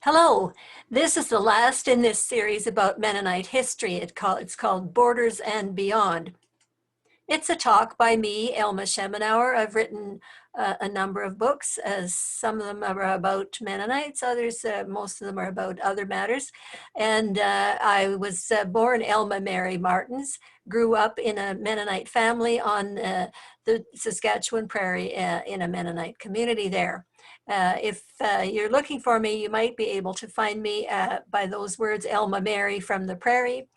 Hello, this is the last in this series about Mennonite history. It's called Borders and Beyond. It's a talk by me, Elma Schemenauer. I've written a number of books. Some of them are about Mennonites, others, most of them are about other matters. And I was born Elma Mary Martins, grew up in a Mennonite family on the Saskatchewan Prairie in a Mennonite community there. If you're looking for me, you might be able to find me by those words, Elma Mary from the Prairie,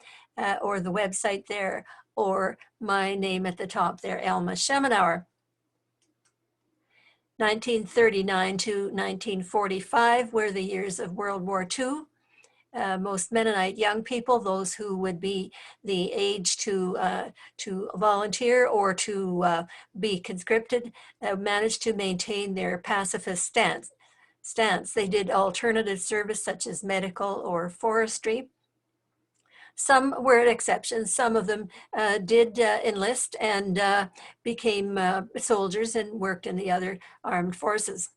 or the website there, or my name at the top there, Elma Schemenauer. 1939 to 1945 were the years of World War II. Most Mennonite young people, those who would be the age to volunteer or to be conscripted, managed to maintain their pacifist stance. They did alternative service such as medical or forestry. Some were exceptions. Some of them did enlist and became soldiers and worked in the other armed forces.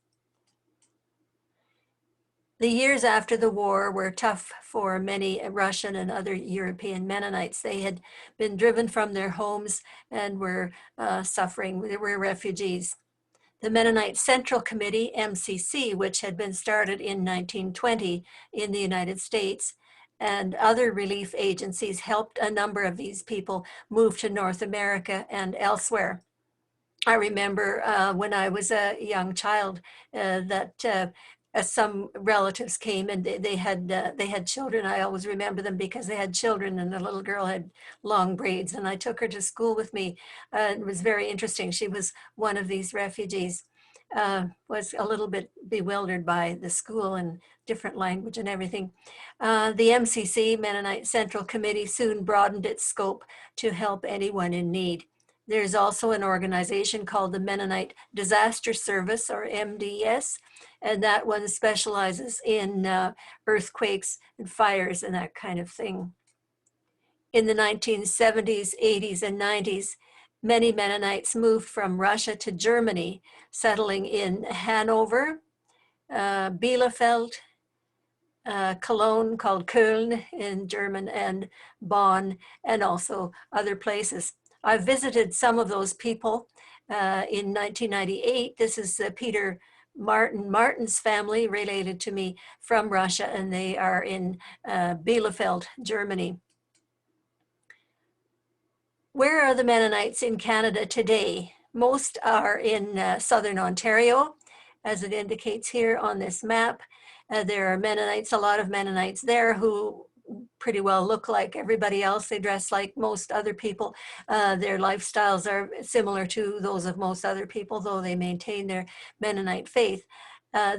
The years after the war were tough for many Russian and other European Mennonites. They had been driven from their homes and were suffering. They were refugees. The Mennonite Central Committee, MCC, which had been started in 1920 in the United States, and other relief agencies helped a number of these people move to North America and elsewhere. I remember when I was a young child that some relatives came and they had children. I always remember them because they had children, and the little girl had long braids, and I took her to school with me. It was very interesting. She was one of these refugees. Was a little bit bewildered by the school and different language and everything. The MCC, Mennonite Central Committee, soon broadened its scope to help anyone in need. There's also an organization called the Mennonite Disaster Service, or MDS, and that one specializes in earthquakes and fires and that kind of thing. In the 1970s, 80s, and 90s, many Mennonites moved from Russia to Germany, settling in Hanover, Bielefeld, Cologne, called Köln in German, and Bonn, and also other places. I visited some of those people in 1998. This is Peter Martin's family, related to me, from Russia, and they are in Bielefeld, Germany. Where are the Mennonites in Canada today? Most are in southern Ontario, as it indicates here on this map. There are Mennonites, a lot of Mennonites there who pretty well look like everybody else. They dress like most other people. Their lifestyles are similar to those of most other people, though they maintain their Mennonite faith.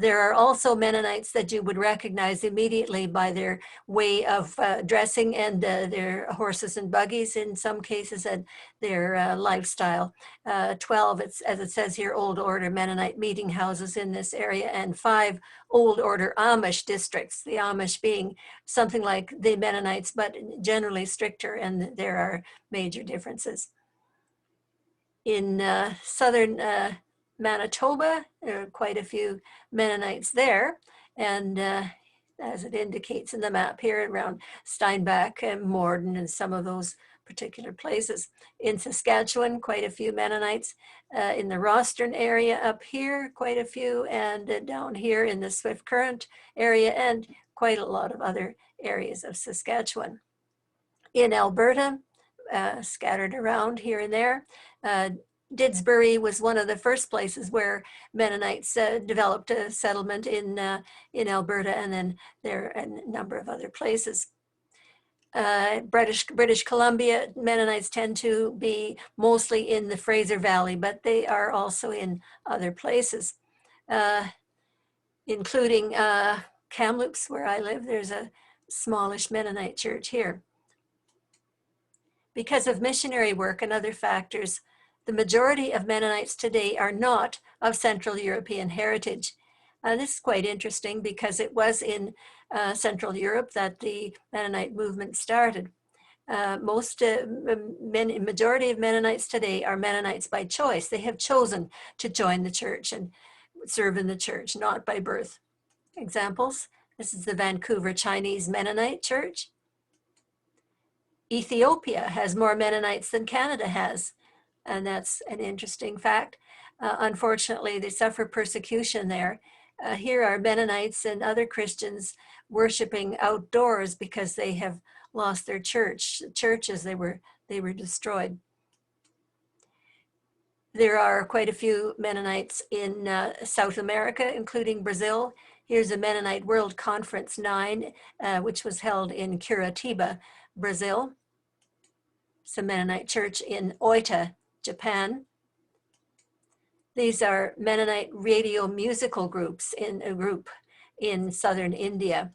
There are also Mennonites that you would recognize immediately by their way of dressing and their horses and buggies in some cases, and their lifestyle. 12, as it says here, Old Order Mennonite meeting houses in this area, and 5 Old Order Amish districts, the Amish being something like the Mennonites, but generally stricter, and there are major differences. In southern Manitoba, there are quite a few Mennonites there, and as it indicates in the map here, around Steinbach and Morden and some of those particular places. In Saskatchewan, quite a few Mennonites. In the Rostern area up here, quite a few, and down here in the Swift Current area, and quite a lot of other areas of Saskatchewan. In Alberta, scattered around here and there, Didsbury was one of the first places where Mennonites developed a settlement in Alberta, and then there are a number of other places. British Columbia, Mennonites tend to be mostly in the Fraser Valley, but they are also in other places, including Kamloops, where I live. There's a smallish Mennonite church here. Because of missionary work and other factors, the majority of Mennonites today are not of Central European heritage. This is quite interesting because it was in Central Europe that the Mennonite movement started. Majority of Mennonites today are Mennonites by choice. They have chosen to join the church and serve in the church, not by birth. Examples: This is the Vancouver Chinese Mennonite Church. Ethiopia has more Mennonites than Canada has, and that's an interesting fact. Unfortunately, they suffer persecution there. Here are Mennonites and other Christians worshiping outdoors because they have lost their churches. They were destroyed. There are quite a few Mennonites in South America, including Brazil. Here's a Mennonite World Conference 9, which was held in Curitiba, Brazil. It's a Mennonite church in Oita, Japan. These are Mennonite radio musical groups in a group in southern India.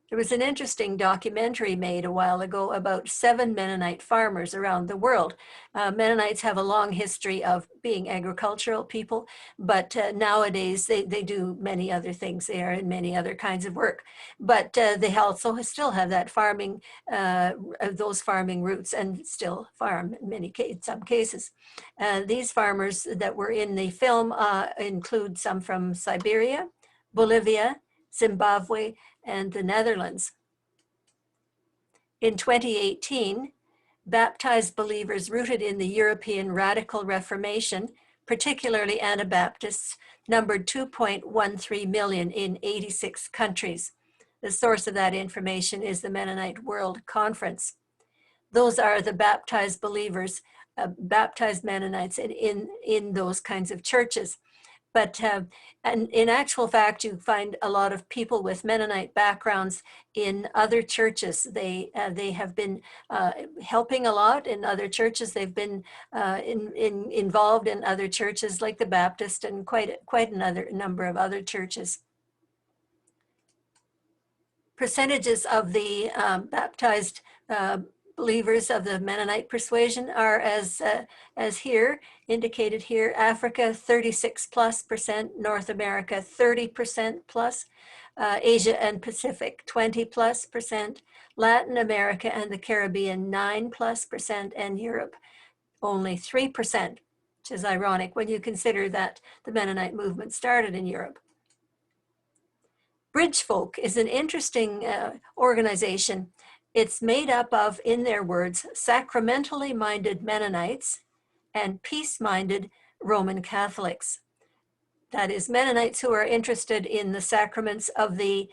There was an interesting documentary made a while ago about 7 Mennonite farmers around the world. Mennonites have a long history of being agricultural people, but nowadays they do many other things. They are in many other kinds of work, but they also still have that farming, those farming roots, and still farm in some cases. These farmers that were in the film include some from Siberia, Bolivia, Zimbabwe, and the Netherlands. In 2018, baptized believers rooted in the European Radical Reformation, particularly Anabaptists, numbered 2.13 million in 86 countries. The source of that information is the Mennonite World Conference. Those are the baptized believers, baptized Mennonites in those kinds of churches. But and in actual fact, you find a lot of people with Mennonite backgrounds in other churches. They have been helping a lot in other churches. They've been involved in other churches like the Baptist and quite another number of other churches. Percentages of the baptized believers of the Mennonite persuasion are as here, indicated here: Africa 36+%, North America 30%+, Asia and Pacific 20+%, Latin America and the Caribbean 9+%, and Europe only 3%, which is ironic when you consider that the Mennonite movement started in Europe. Bridgefolk is an interesting organization. It's made up of, in their words, sacramentally minded Mennonites and peace-minded Roman Catholics. That is, Mennonites who are interested in the sacraments of the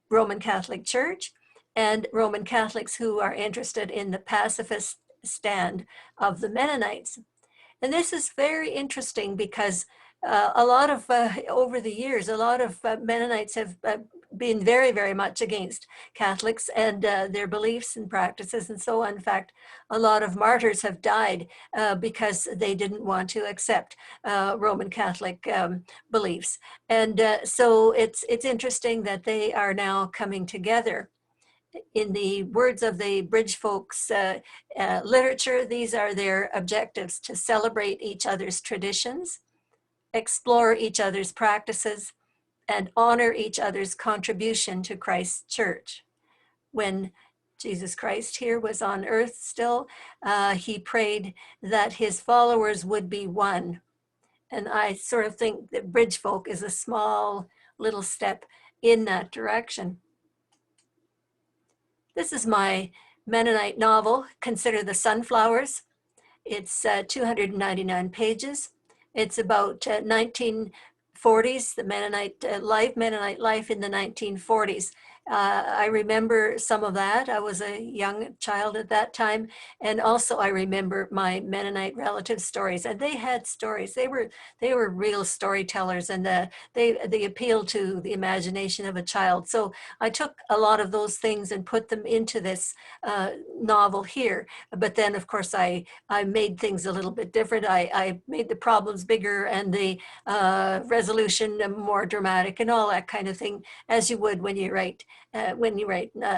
Roman Catholic Church, and Roman Catholics who are interested in the pacifist stand of the Mennonites. And this is very interesting because a lot of, over the years, a lot of Mennonites have been very, very much against Catholics and their beliefs and practices and so on. In fact, a lot of martyrs have died because they didn't want to accept Roman Catholic beliefs. And so it's interesting that they are now coming together. In the words of the Bridgefolk's literature, these are their objectives: to celebrate each other's traditions, explore each other's practices, and honor each other's contribution to Christ's church. When Jesus Christ here was on earth still, he prayed that his followers would be one. And I sort of think that Bridgefolk is a small little step in that direction. This is my Mennonite novel, Consider the Sunflowers. It's 299 pages. It's about 1940s, the Mennonite life in the 1940s. I remember some of that. I was a young child at that time. And also I remember my Mennonite relatives' stories, and they had stories. They were real storytellers, and they appealed to the imagination of a child. So I took a lot of those things and put them into this novel here. But then of course I made things a little bit different. I made the problems bigger and the resolution more dramatic and all that kind of thing, as you would when you write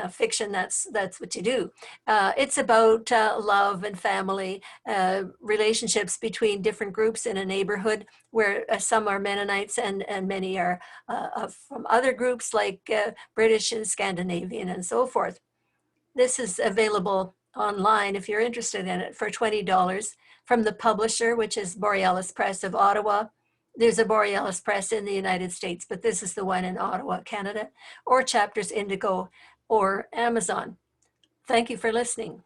fiction. That's what you do. It's about love and family, relationships between different groups in a neighborhood where some are Mennonites and many are from other groups like British and Scandinavian and so forth. This is available online if you're interested in it for $20 from the publisher, which is Borealis Press of Ottawa. There's a Borealis Press in the United States, but this is the one in Ottawa, Canada, or Chapters Indigo or Amazon. Thank you for listening.